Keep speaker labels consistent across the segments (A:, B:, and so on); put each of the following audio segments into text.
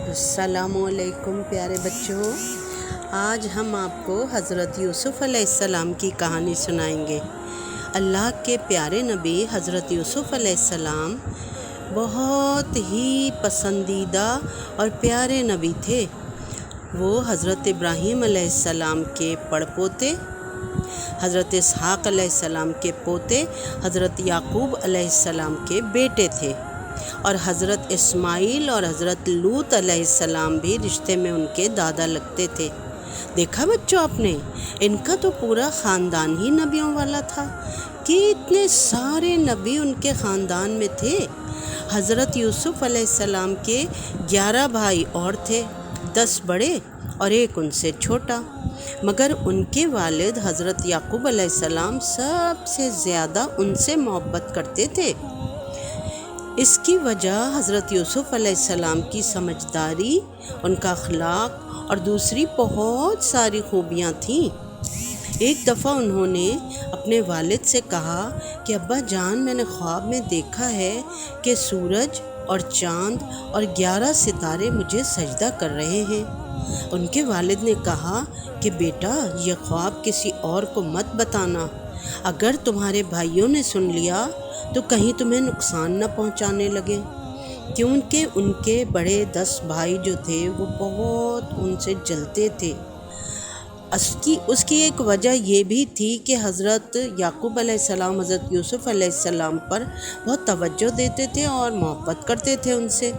A: अस्सलामुअलैकुम प्यारे बच्चों, आज हम आपको हज़रत यूसुफ़ अलैहिस्सलाम की कहानी सुनाएंगे। अल्लाह के प्यारे नबी हज़रत यूसुफ़ अलैहिस्सलाम बहुत ही पसंदीदा और प्यारे नबी थे। वो हज़रत इब्राहीम अलैहिस्सलाम के पड़पोते, हज़रत इसहाक़ अलैहिस्सलाम के पोते, हज़रत याकूब अलैहिस्सलाम के बेटे थे और हज़रत इस्माईल और हज़रत लूत अलैहिस्सलाम भी रिश्ते में उनके दादा लगते थे। देखा बच्चों आपने, इनका तो पूरा ख़ानदान ही नबियों वाला था कि इतने सारे नबी उनके ख़ानदान में थे। हज़रत यूसुफ़ अलैहिस्सलाम के 11 भाई और थे, 10 बड़े और एक उनसे छोटा, मगर उनके वालिद हज़रत याकूब अलैहिस्सलाम सबसे ज़्यादा उनसे मोहब्बत करते थे। इसकी वजह हज़रत यूसुफ़ अलैहिस्सलाम की समझदारी, उनका अखलाक और दूसरी बहुत सारी खूबियाँ थीं। एक दफ़ा उन्होंने अपने वालिद से कहा कि अब्बा जान, मैंने ख्वाब में देखा है कि सूरज और चाँद और 11 सितारे मुझे सजदा कर रहे हैं। उनके वालिद ने कहा कि बेटा, ये ख्वाब किसी और को मत बताना। अगर तुम्हारे भाइयों ने सुन लिया तो कहीं तुम्हें नुकसान न पहुंचाने लगे, क्योंकि उनके बड़े 10 भाई जो थे वो बहुत उनसे जलते थे। उसकी एक वजह ये भी थी कि हज़रत याकूब अलैहिस्सलाम हज़रत यूसुफ़ अलैहिस्सलाम पर बहुत तवज्जो देते थे और मोहब्बत करते थे उनसे।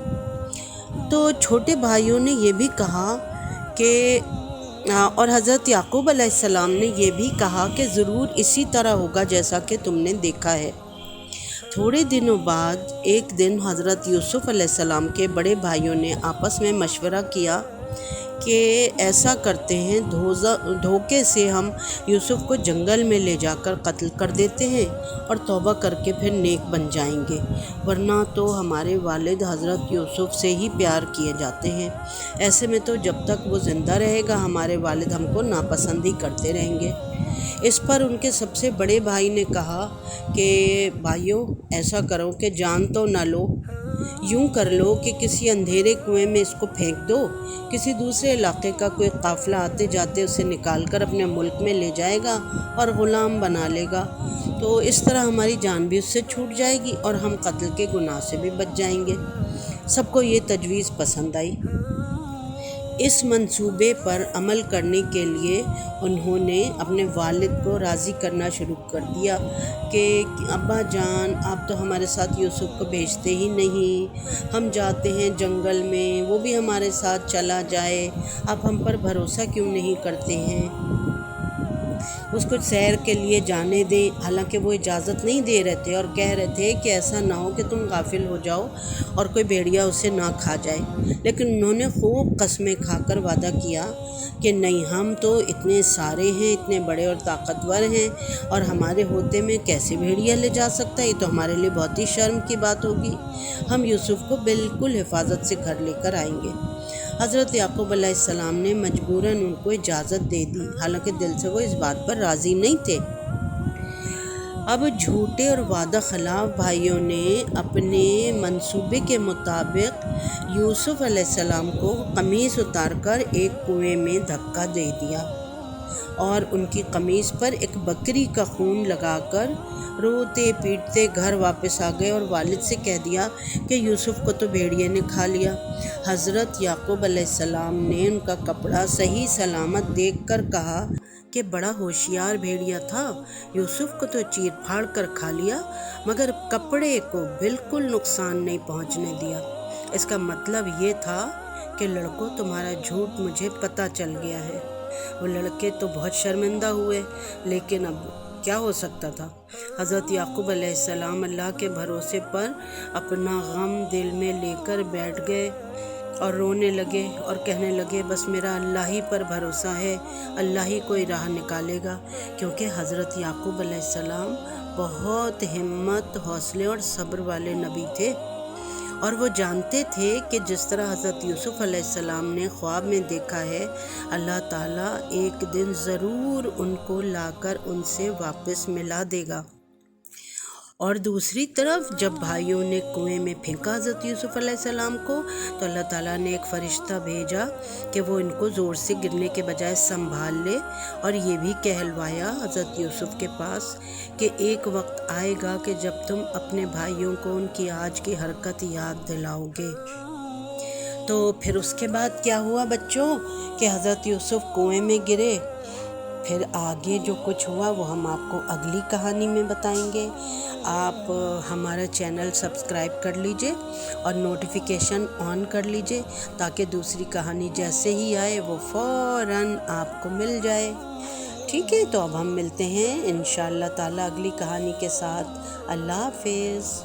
A: तो छोटे भाइयों ने ये भी कहा कि और हज़रत याकूब अलैहिस्सलाम ने ये भी कहा कि ज़रूर इसी तरह होगा जैसा कि तुमने देखा है। थोड़े दिनों बाद एक दिन हज़रत यूसुफ़ अलैहिस्सलाम के बड़े भाइयों ने आपस में मशवरा किया कि ऐसा करते हैं, धोखे से हम यूसुफ़ को जंगल में ले जाकर कत्ल कर देते हैं और तौबा करके फिर नेक बन जाएंगे, वरना तो हमारे वालिद हज़रत यूसुफ़ से ही प्यार किए जाते हैं। ऐसे में तो जब तक वो ज़िंदा रहेगा हमारे वालिद हमको नापसंद ही करते रहेंगे। इस पर उनके सबसे बड़े भाई ने कहा कि भाइयों, ऐसा करो कि जान तो ना लो, यूं कर लो कि किसी अंधेरे कुएं में इसको फेंक दो। किसी दूसरे इलाके का कोई काफ़िला आते जाते उसे निकाल कर अपने मुल्क में ले जाएगा और ग़ुलाम बना लेगा, तो इस तरह हमारी जान भी उससे छूट जाएगी और हम कत्ल के गुनाह से भी बच जाएंगे। सबको ये तजवीज़ पसंद आई। इस मंसूबे पर अमल करने के लिए उन्होंने अपने वालिद को राज़ी करना शुरू कर दिया कि अब्बा जान, आप तो हमारे साथ यूसुफ़ को भेजते ही नहीं, हम जाते हैं जंगल में, वो भी हमारे साथ चला जाए, आप हम पर भरोसा क्यों नहीं करते हैं, उसको सैर के लिए जाने दें। हालांकि वो इजाज़त नहीं दे रहे थे और कह रहे थे कि ऐसा ना हो कि तुम गाफिल हो जाओ और कोई भेड़िया उसे ना खा जाए। लेकिन उन्होंने खूब कसमें खाकर वादा किया कि नहीं, हम तो इतने सारे हैं, इतने बड़े और ताकतवर हैं, और हमारे होते में कैसे भेड़िया ले जा सकता है, ये तो हमारे लिए बहुत ही शर्म की बात होगी। हम यूसुफ़ को बिल्कुल हिफाजत से घर लेकर आएंगे। हज़रत याकूब अलैहिस्सलाम ने मजबूरन उनको इजाज़त दे दी, हालांकि दिल से वो इस बात पर राज़ी नहीं थे। अब झूठे और वादा खिलाफ भाइयों ने अपने मंसूबे के मुताबिक यूसुफ़ अलैहिस्सलाम को कमीज़ उतारकर एक कुएं में धक्का दे दिया और उनकी कमीज़ पर एक बकरी का खून लगाकर रोते पीटते घर वापस आ गए और वालिद से कह दिया कि यूसुफ़ को तो भेड़िए ने खा लिया। हज़रत याकूब अलैहिस्सलाम ने उनका कपड़ा सही सलामत देखकर कहा कि बड़ा होशियार भेड़िया था, यूसुफ़ को तो चीर फाड़ कर खा लिया, मगर कपड़े को बिल्कुल नुकसान नहीं पहुंचने दिया। इसका मतलब ये था कि लड़कों, तुम्हारा झूठ मुझे पता चल गया है। वो लड़के तो बहुत शर्मिंदा हुए, लेकिन अब क्या हो सकता था। हज़रत याकूब अलैहिस्सलाम अल्लाह के भरोसे पर अपना गम दिल में लेकर बैठ गए और रोने लगे और कहने लगे, बस मेरा अल्लाह ही पर भरोसा है, अल्लाह ही कोई राह निकालेगा। क्योंकि हज़रत याकूब अलैहिस्सलाम बहुत हिम्मत, हौसले और सब्र वाले नबी थे और वो जानते थे कि जिस तरह हज़रत यूसुफ़ अलैहिस्सलाम ने ख्वाब में देखा है, अल्लाह ताला एक दिन ज़रूर उनको लाकर उनसे वापस मिला देगा। اور دوسری طرف جب بھائیوں نے کنویں میں پھینکا حضرت یوسف علیہ السلام کو، تو اللہ تعالیٰ نے ایک فرشتہ بھیجا کہ وہ ان کو زور سے گرنے کے بجائے سنبھال لے، اور یہ بھی کہلوایا حضرت یوسف کے پاس کہ ایک وقت آئے گا کہ جب تم اپنے بھائیوں کو ان کی آج کی حرکت یاد دلاؤ گے۔ تو پھر اس کے بعد کیا ہوا بچوں کہ حضرت یوسف کنویں میں گرے۔ پھر آگے جو کچھ ہوا وہ ہم آپ کو اگلی کہانی میں بتائیں گے۔ آپ ہمارا چینل سبسکرائب کر لیجئے اور نوٹیفیکیشن آن کر لیجئے تاکہ دوسری کہانی جیسے ہی آئے وہ فوراً آپ کو مل جائے۔ ٹھیک ہے، تو اب ہم ملتے ہیں انشاءاللہ تعالیٰ اگلی کہانی کے ساتھ۔ اللہ حافظ۔